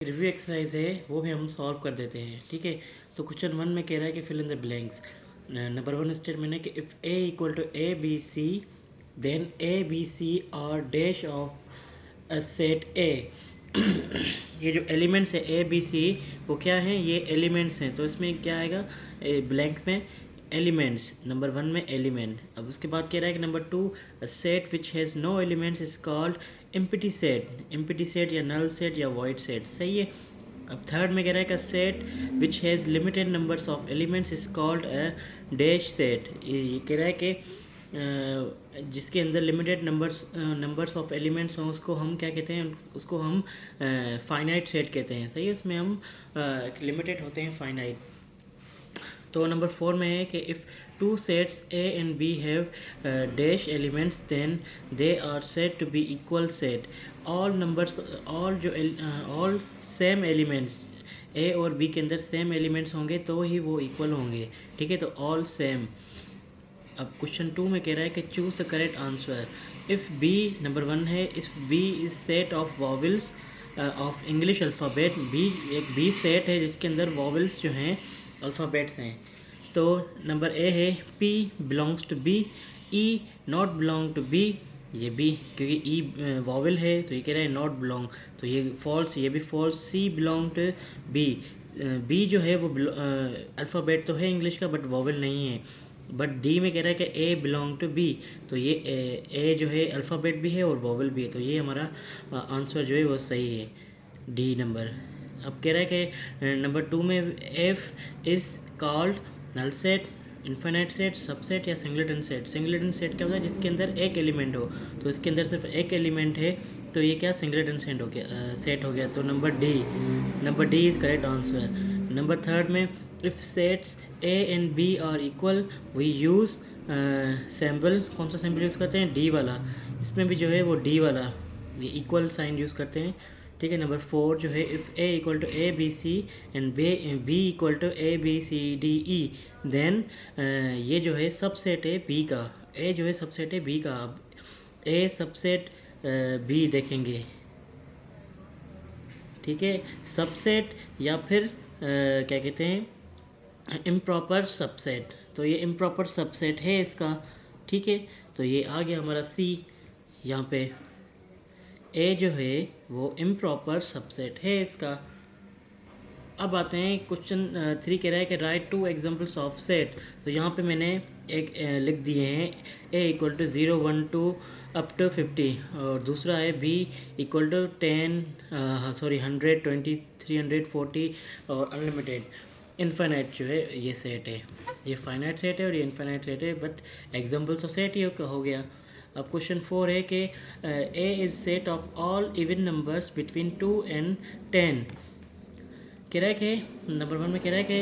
Review exercise है वो भी हम सॉल्व कर देते हैं। ठीक है, तो क्वेश्चन 1 में कह रहा है कि fill in the blanks. Number 1 statement है कि if A equal to A B C then A B C are dash of a set A. ये जो एलिमेंट्स है ए बी सी वो क्या हैं, ये एलिमेंट्स हैं। तो इसमें क्या आएगा ब्लैंक में एलिमेंट्स, नंबर 1 में एलिमेंट। अब उसके बाद कह रहा है कि number 2 set which has no elements is called empty set, empty set या नल सेट या वॉइड सेट। सही है। अब थर्ड में कह रहा है कि set which has limited numbers of elements is called a dash set. ये कह रहा है कि जिसके अंदर लिमिटेड नंबर्स ऑफ एलिमेंट्स हों उसको हम क्या कहते हैं, उसको हम फाइनाइट सेट कहते हैं। सही है, उसमें हम लिमिटेड होते हैं, फाइनाइट। तो नंबर 4 में है कि if two sets A and B have dash elements then they are said to be equal set. All numbers, all same elements, A और बी के अंदर सेम एलिमेंट्स होंगे तो ही वो इक्वल होंगे। ठीक है, तो ऑल सेम। अब क्वेश्चन 2 में कह रहा है कि choose the correct answer. If B, number 1 है, if B is set of vowels of English alphabet. B एक बी सेट है जिसके अंदर वॉवल्स जो हैं अल्फ़ाबेट्स हैं। तो नंबर ए है P belongs to B, E not belong to B. ये बी क्योंकि E वॉवल है तो ये कह रहा है नॉट बिलोंग, तो ये फॉल्स, ये भी false. C belong to B, B जो है वो अल्फ़ाबेट तो है इंग्लिश का बट वॉवल नहीं है। बट डी में कह रहा है कि ए बिलोंग टू बी, तो ये ए जो है अल्फ़ाबेट भी है और वॉवल भी है, तो ये हमारा आंसर जो है वो सही है, डी नंबर। अब कह रहा है कि नंबर 2 में F is called null set, infinite set, subset या सिंगलेटन सेट। सिंगलेटन सेट क्या होता है, जिसके अंदर एक एलिमेंट हो, तो इसके अंदर सिर्फ एक एलिमेंट है तो ये क्या सिंगलेटन सेट हो गया, सेट हो गया। तो number D is correct answer. Number 3 में if sets A and B are equal we use sample. कौन सा सैम्पल यूज़ करते हैं, डी वाला। इसमें भी जो है वो डी वाला, ये इक्वल साइन यूज़ करते हैं। ठीक है, नंबर 4 जो है if A equal to A B C and B equal to A B C D E then ये जो है सबसेट है बी का। ए जो है सबसेट है बी का। अब ए सबसेट बी देखेंगे। ठीक है, सबसेट या फिर क्या कहते हैं, इम्प्रॉपर सबसेट। तो ये इम्प्रॉपर सबसेट है इसका। ठीक है, तो ये आ गया हमारा सी। यहाँ पे ए जो है वो इम्प्रॉपर सबसेट है इसका। अब आते हैं क्वेश्चन 3 कह रहा है कि राइट 2 एग्जांपल्स ऑफ सेट। तो यहाँ पे मैंने एक लिख दिए हैं, ए इक्वल टू 0 1 2 अप टू 50, और दूसरा है बी इक्वल टू 10 100 20 340 और अनलिमिटेड। इनफाइनाइट जो है ये सेट है, ये फाइनाइट सेट है और ये इनफाइनाइट सेट है, बट एग्जांपल्स ऑफ सेट ये हो गया। अब क्वेश्चन 4 है कि A is set of all even numbers between 2 and 10। कह रहा है कि नंबर 1 में कह रहा है कि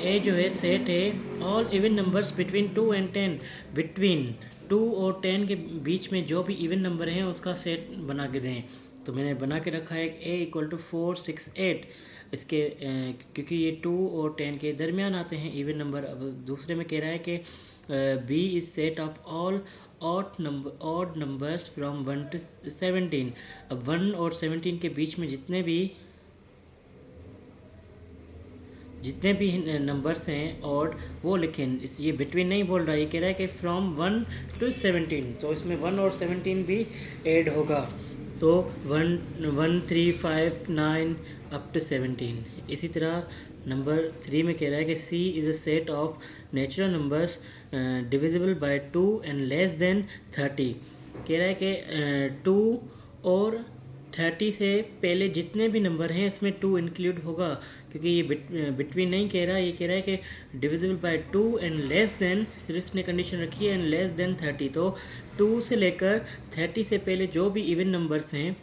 ए जो है सेट है all even numbers between 2 and 10। Between 2 और 10 के बीच में जो भी इवन नंबर हैं उसका सेट बना के दें। तो मैंने बना के रखा है ए इक्वल टू 4 6 8। इसके क्योंकि ये 2 और 10 के दरमियान आते हैं इवन नंबर। अब दूसरे में कह रहा है कि B is set of all odd numbers from 1 to 17। अब 1 और 17 के बीच में जितने भी नंबर्स हैं और वो लिखें। इस ये बिटवीन नहीं बोल रहा, ये कह रहा है कि फ्रॉम 1 to 17, तो इसमें 1 और 17 भी ऐड होगा। तो 1 3 5 9 अप टू 17। इसी तरह नंबर 3 में कह रहा है कि C is a set of natural numbers divisible by 2 and less than 30। कह रहा है कि 2 और 30 से पहले जितने भी नंबर हैं इसमें 2 इंक्लूड होगा, क्योंकि ये बिटवीन नहीं कह रहा, ये कह रहा है कि divisible by 2 and less then, सिर्फ इसने कंडीशन रखी है एंड लेस देन 30। तो 2 से लेकर 30 से पहले जो भी इवन नंबर्स हैं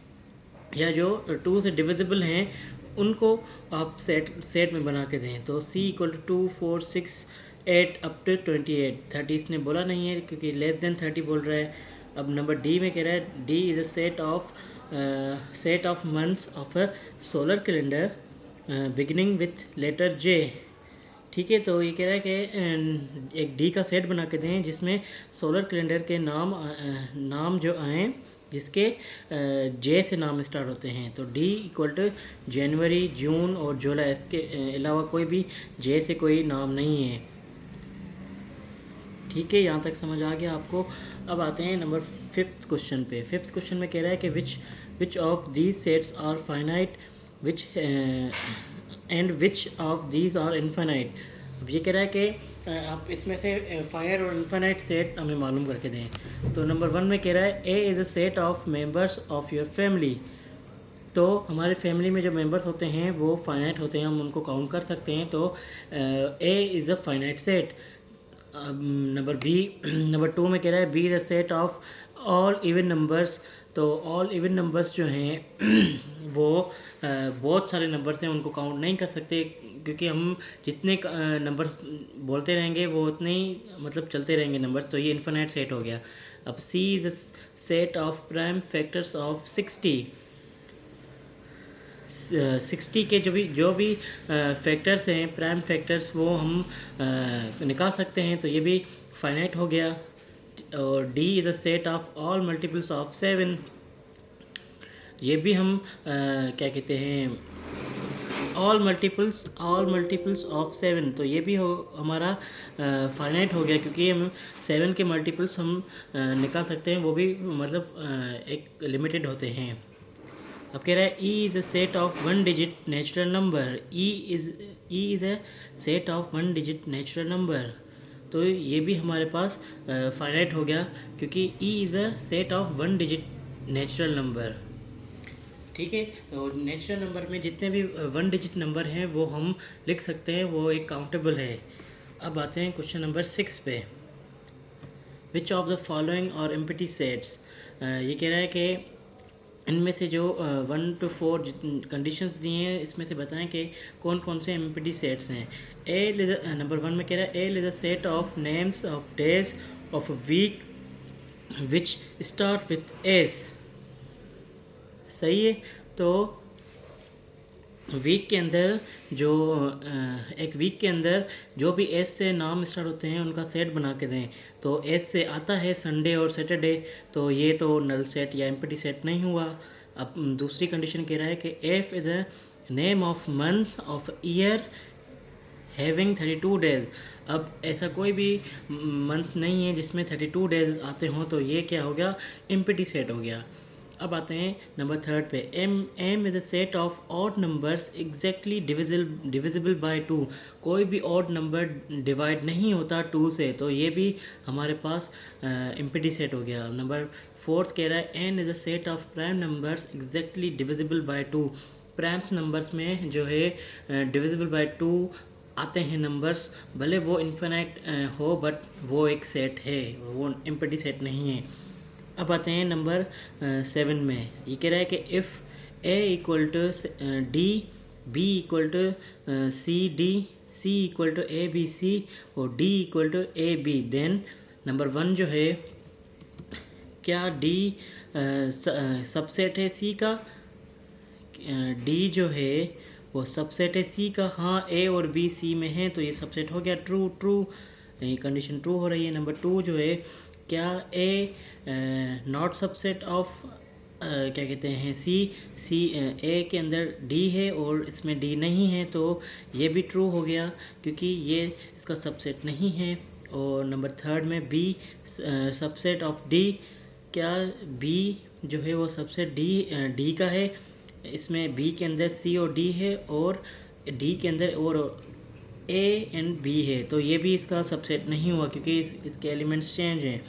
या जो 2 से डिविजिबल हैं उनको आप सेट में बना के दें। तो C equal to 2 4 6 8 up to 28। 30 इसने बोला नहीं है क्योंकि लेस देन 30 बोल रहा है। अब नंबर डी में कह रहा है D is a set of months of a solar calendar beginning with letter J. ठीक है, तो ये कह रहा है कि एक डी का सेट बना के दें जिसमें सोलर कैलेंडर के नाम जो आएँ जिसके जे से नाम स्टार्ट होते हैं। तो डी इक्वल टू जनवरी, जून और जुलाई, इसके अलावा कोई भी जे से कोई नाम नहीं है। ठीक है, यहाँ तक समझ आ गया आपको। अब आते हैं नंबर 5th क्वेश्चन पे। 5th क्वेश्चन में कह रहा है कि which of these sets are finite which and which of these are infinite. अब ये कह रहा है कि आप इसमें से फाइनाइट और इनफाइनाइट सेट हमें मालूम करके दें। तो नंबर 1 में कह रहा है A is a set of members of your family. तो हमारे फैमिली में जो मेंबर्स होते हैं वो फाइनाइट होते हैं, हम उनको काउंट कर सकते हैं। तो ए is a finite set. Number 2 में कह रहा है be the set of all even numbers. तो ऑल इवन नंबर्स जो हैं वो बहुत सारे नंबर्स हैं, उनको काउंट नहीं कर सकते, क्योंकि हम जितने नंबर्स बोलते रहेंगे वो उतने ही मतलब चलते रहेंगे नंबर्स। तो ये इन्फिनाइट सेट हो गया। अब see the set of prime factors of 60 के जो भी फैक्टर्स हैं, प्राइम फैक्टर्स, वो हम निकाल सकते हैं। तो ये भी फाइनाइट हो गया। और D is a set of all multiples of 7। ये भी हम क्या कहते हैं, ऑल मल्टीपल्स ऑफ 7। तो ये भी हमारा फाइनाइट हो गया, क्योंकि हम 7 के मल्टीपल्स हम निकाल सकते हैं, वो भी मतलब एक लिमिटेड होते हैं। अब कह रहा है E is a set of 1 digit natural number. E is a set of 1 digit natural number. तो ये भी हमारे पास फाइनाइट हो गया, क्योंकि E is a set of 1 digit natural number. ठीक है, तो नेचुरल नंबर में जितने भी 1 डिजिट नंबर हैं वो हम लिख सकते हैं, वो एक काउंटेबल है। अब आते हैं क्वेश्चन नंबर 6 पे। विच ऑफ द फॉलोइंग और एम्प्टी सेट्स। ये कह रहा है कि इनमें से जो 1 to 4 कंडीशंस दी हैं, इसमें से बताएं कि कौन कौन से एम्प्टी सेट्स हैं। नंबर 1 में कह रहा है A is a set of names of days of a week which start with S. सही है। तो वीक के अंदर एक वीक के अंदर जो भी एस से नाम स्टार्ट होते हैं उनका सेट बना के दें। तो एस से आता है संडे और सैटरडे, तो ये तो नल सेट या एम्प्टी सेट नहीं हुआ। अब दूसरी कंडीशन कह रहा है कि F is a name of month of year having 32 days. अब ऐसा कोई भी मंथ नहीं है जिसमें 32 डेज आते हों, तो ये क्या हो गया, एम्प्टी सेट हो गया। अब आते हैं नंबर 3 पे। M is a set of odd numbers exactly divisible by 2। कोई भी ऑड नंबर डिवाइड नहीं होता 2 से, तो ये भी हमारे पास एम्प्टी सेट हो गया। नंबर 4 कह रहा है N is a set of prime numbers exactly divisible by 2। Prime numbers में जो है डिविजिबल बाय 2 आते हैं नंबर्स, भले वो इन्फिनाइट हो, बट वो एक सेट है, वो एम्प्टी सेट नहीं है। अब आते हैं नंबर 7 में। ये कह रहा है कि if A equal to D, B equal to C D, C equal to A B C और D equal to A B, then number 1 जो है, क्या डी सबसेट है सी का। डी जो है वो सबसेट है सी का। हाँ, ए और बी सी में है, तो ये सबसेट हो गया। ट्रू, ये कंडीशन ट्रू हो रही है। नंबर 2 जो है, क्या ए नॉट सबसेट ऑफ क्या कहते हैं सी ए के अंदर डी है और इसमें डी नहीं है, तो ये भी ट्रू हो गया, क्योंकि ये इसका सबसेट नहीं है। और नंबर 3 में बी सबसेट ऑफ डी, क्या बी जो है वो सबसेट डी का है। इसमें बी के अंदर सी और डी है और डी के अंदर और ए एंड बी है, तो ये भी इसका सबसेट नहीं हुआ, क्योंकि इसके एलिमेंट्स चेंज हैं।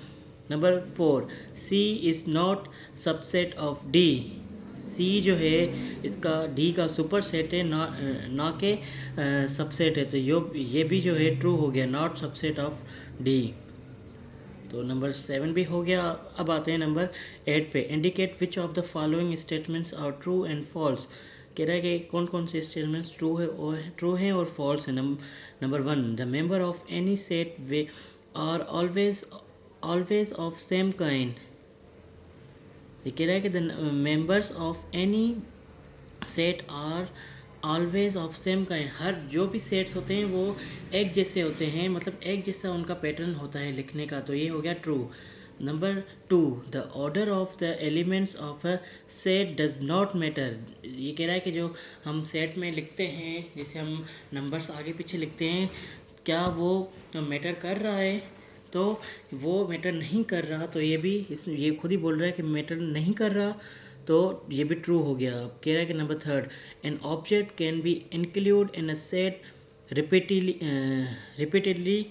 Number 4, C is not subset of D. C जो है इसका डी का सुपर सेट है, ना के सबसेट है, तो ये भी जो है ट्रू हो गया, नॉट सबसेट ऑफ डी। तो नंबर 7 भी हो गया। अब आते हैं नंबर 8 पे। Indicate which of the following statements are true and false. कह रहा है कि कौन कौन से स्टेटमेंट्स ट्रू हैं और फॉल्स हैं। Number 1, the member of any set they are always of same kind. ये कह रहा है कि the members of any set are always of same kind. हर जो भी सेट्स होते हैं वो एक जैसे होते हैं, मतलब एक जैसा उनका पैटर्न होता है लिखने का, तो ये हो गया true. Number 2, the order of the elements of a set does not matter. ये कह रहा है कि जो हम सेट में लिखते हैं, जैसे हम नंबर्स आगे पीछे लिखते हैं, क्या वो मैटर कर रहा है? तो वो मैटर नहीं कर रहा, तो ये खुद ही बोल रहा है कि मैटर नहीं कर रहा, तो ये भी ट्रू हो गया। अब कह रहा है कि number 3, an object can be include in a set repeatedly.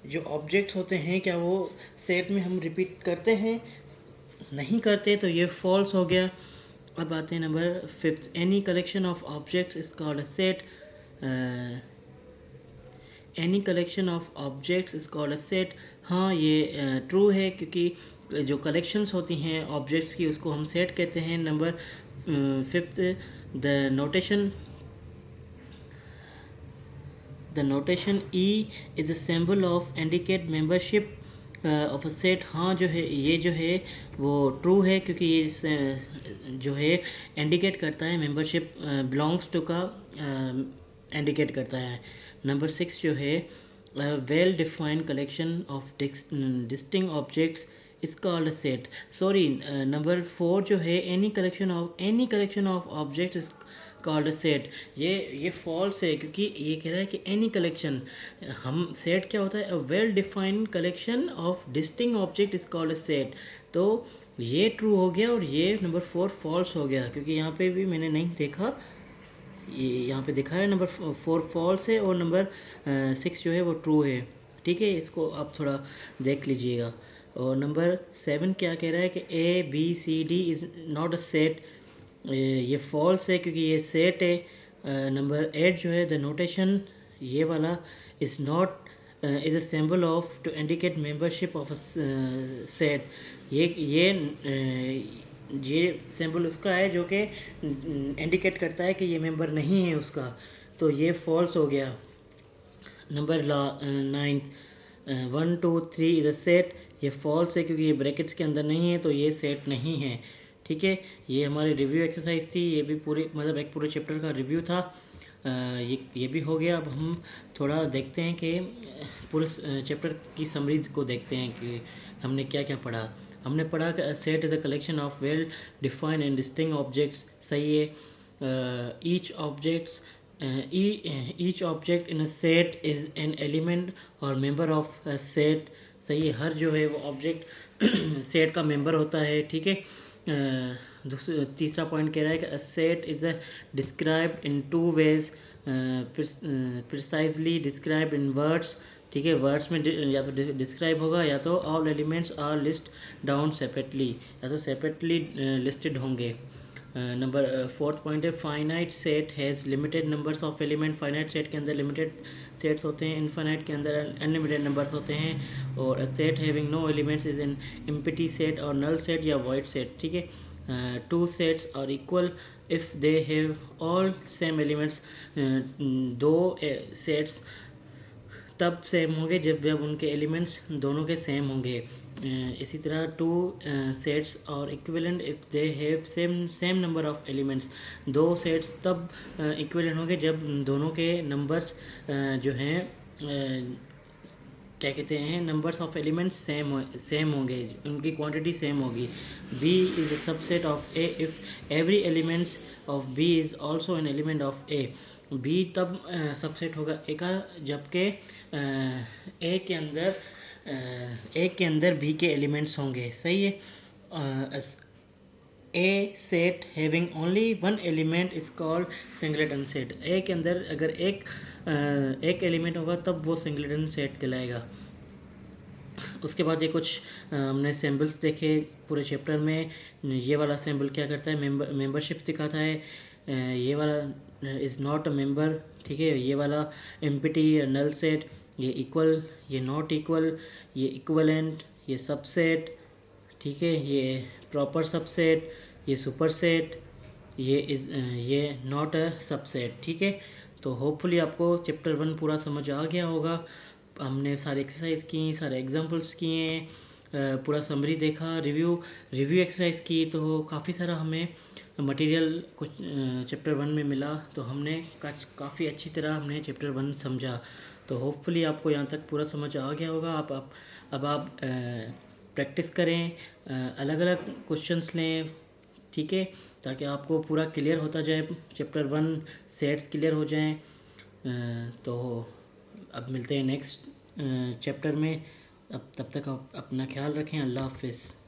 जो ऑब्जेक्ट्स होते हैं, क्या वो सेट में हम रिपीट करते हैं? नहीं करते, तो ये फॉल्स हो गया। अब आते हैं number 5, any collection of objects is called a set. Any collection of objects is called a set. हाँ, ये ट्रू है, क्योंकि जो कलेक्शंस होती हैं ऑब्जेक्ट्स की, उसको हम सेट कहते हैं। Number 5, the notation E is a symbol of indicate membership of a set. हाँ, जो है वो ट्रू है, क्योंकि ये जो है इंडिकेट करता है मेंबरशिप बिलोंग्स टू का इंडिकेट करता है। नंबर 6 जो है, well defined collection of distinct objects is called a set. Sorry, number 4 जो है, any collection of objects is called a set. ये फॉल्स है, क्योंकि ये कह रहा है कि एनी कलेक्शन, हम सेट क्या होता है? A well defined collection of distinct object is called a set. तो ये ट्रू हो गया और ये नंबर 4 फॉल्स हो गया, क्योंकि यहाँ पे भी मैंने नहीं देखा, ये यहाँ पे दिखा है नंबर 4 फॉल्स है और नंबर 6 जो है वो ट्रू है। ठीक है, इसको आप थोड़ा देख लीजिएगा। और नंबर 7 क्या कह रहा है कि ABCD is not a set. ये फॉल्स है, क्योंकि ये सेट है। नंबर 8 जो है, द नोटेशन, ये वाला, is not is a symbol of to indicate membership of a set. ये सिंबल उसका है जो कि इंडिकेट करता है कि ये मेंबर नहीं है उसका, तो ये फॉल्स हो गया। Number 9, 1 2 3 is a set. ये फॉल्स है, क्योंकि ये ब्रैकेट्स के अंदर नहीं है, तो ये सेट नहीं है। ठीक है, ये हमारी रिव्यू एक्सरसाइज थी, ये भी पूरे मतलब एक पूरे चैप्टर का रिव्यू था। ये भी हो गया। अब हम थोड़ा देखते हैं कि पूरे चैप्टर की समरी को देखते हैं कि हमने क्या क्या पढ़ा। हमने पढ़ा कि set is a collection of well defined and distinct objects. सही है। Each object in a set is an element और मेंबर ऑफ अ सेट। सही है, हर जो है वो ऑब्जेक्ट सेट का मेंबर होता है। ठीक है। तीसरा पॉइंट कह रहा है कि a set is a described in 2 ways, precisely described in words. ठीक है, वर्ड्स में या तो डिस्क्राइब होगा, या तो all elements are list down separately, या तो सेपरेटली लिस्टेड होंगे। नंबर 4th पॉइंट है, finite set has limited numbers of element. Finite set के अंदर लिमिटेड सेट्स होते हैं, इनफाइनाइट के अंदर अनलिमिटेड नंबर्स होते हैं। और a set having no elements is an empty set और नल सेट या वॉइड सेट। ठीक है, 2 sets are equal if they have all same elements. 2 sets तब सेम होंगे जब उनके एलिमेंट्स दोनों के सेम होंगे। इसी तरह 2 सेट्स और equivalent if they have same number of elements. 2 sets तब इक्विवेलेंट होंगे जब दोनों के नंबर्स जो हैं क्या कहते हैं, नंबर्स ऑफ एलिमेंट्स सेम होंगे, उनकी क्वांटिटी सेम होगी। B is a subset of A if every elements of B is also an element of A। B तब सबसेट होगा A का जबकि A के अंदर B के एलिमेंट्स होंगे। सही है। A set having only 1 element is called singleton set. A के अंदर अगर एक एलिमेंट होगा तब वो सिंगलेटन सेट कहलाएगा। उसके बाद ये कुछ हमने सिंबल्स देखे पूरे चैप्टर में। ये वाला सिंबल क्या करता है, मेंबरशिप दिखाता है। ये वाला इज़ नॉट अ मेंबर। ठीक है, ये वाला एम्प्टी नल सेट, ये इक्वल, ये नॉट इक्वल, ये इक्वलेंट, ये सबसेट। ठीक है, ये प्रॉपर सबसेट, ये सुपर सेट, ये नॉट अ सबसेट। ठीक है, तो होपफुली आपको चैप्टर 1 पूरा समझ आ गया होगा। हमने सारे एक्सरसाइज की, सारे एग्जांपल्स किए, पूरा समरी देखा, रिव्यू एक्सरसाइज की, तो काफ़ी सारा हमें मटेरियल कुछ चैप्टर 1 में मिला। तो हमने काफ़ी अच्छी तरह हमने चैप्टर 1 समझा। तो होपफुली आपको यहाँ तक पूरा समझ आ गया होगा। अब आप प्रैक्टिस करें, अलग अलग क्वेश्चंस लें, ठीक है, ताकि आपको पूरा क्लियर होता जाए, चैप्टर 1 सेट्स क्लियर हो जाएं। तो अब मिलते हैं नेक्स्ट चैप्टर में। अब तब तक आप अपना ख्याल रखें। अल्लाह हाफिज़।